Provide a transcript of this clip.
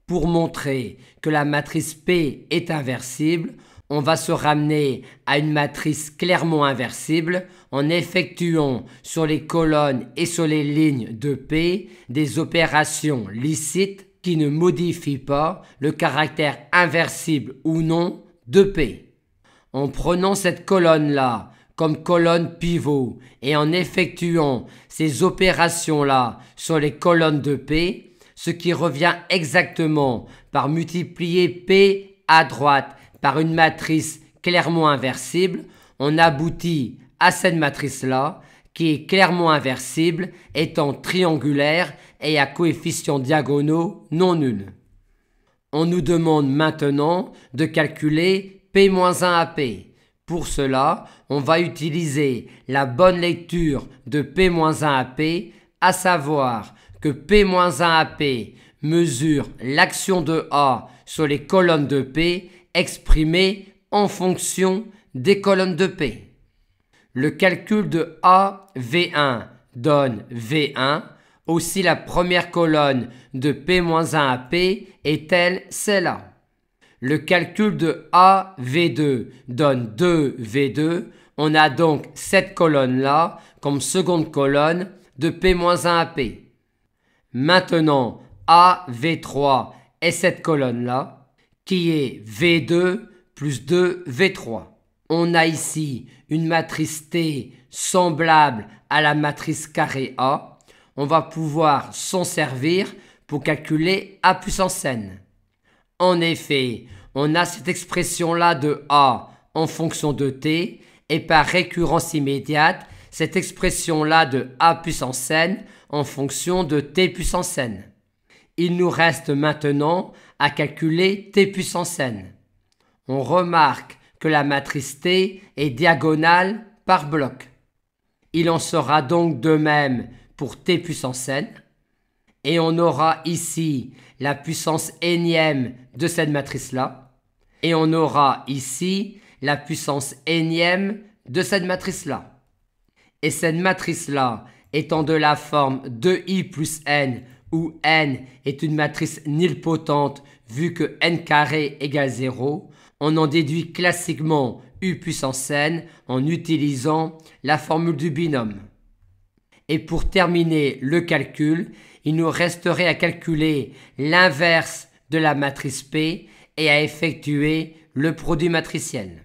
Pour montrer que la matrice P est inversible, on va se ramener à une matrice clairement inversible en effectuant sur les colonnes et sur les lignes de P des opérations licites qui ne modifient pas le caractère inversible ou non de P. En prenant cette colonne-là comme colonne pivot et en effectuant ces opérations-là sur les colonnes de P, ce qui revient exactement par multiplier P à droite par une matrice clairement inversible, on aboutit à cette matrice-là qui est clairement inversible, étant triangulaire et à coefficients diagonaux non nuls. On nous demande maintenant de calculer P-1 à P. Pour cela, on va utiliser la bonne lecture de P-1 à P, à savoir que P-1 à P mesure l'action de A sur les colonnes de P exprimée en fonction des colonnes de P. Le calcul de A V1 donne V1. Aussi, la première colonne de P-1 à P est-elle celle-là. Le calcul de A V2 donne 2V2. On a donc cette colonne-là comme seconde colonne de P-1 à P. Maintenant, A V3 est cette colonne-là qui est V2 plus 2V3. On a ici une matrice T semblable à la matrice carré A. On va pouvoir s'en servir pour calculer A puissance n. En effet, on a cette expression-là de A en fonction de T et par récurrence immédiate, cette expression-là de A puissance n en fonction de T puissance n. Il nous reste maintenant à calculer T puissance n. On remarque que la matrice T est diagonale par bloc. Il en sera donc de même pour T puissance n. Et on aura ici la puissance énième de cette matrice-là. Et on aura ici la puissance énième de cette matrice-là. Et cette matrice-là étant de la forme 2i plus n, où n est une matrice nilpotente vu que n carré égale 0, on en déduit classiquement u puissance n en utilisant la formule du binôme. Et pour terminer le calcul, il nous resterait à calculer l'inverse de la matrice P et à effectuer le produit matriciel.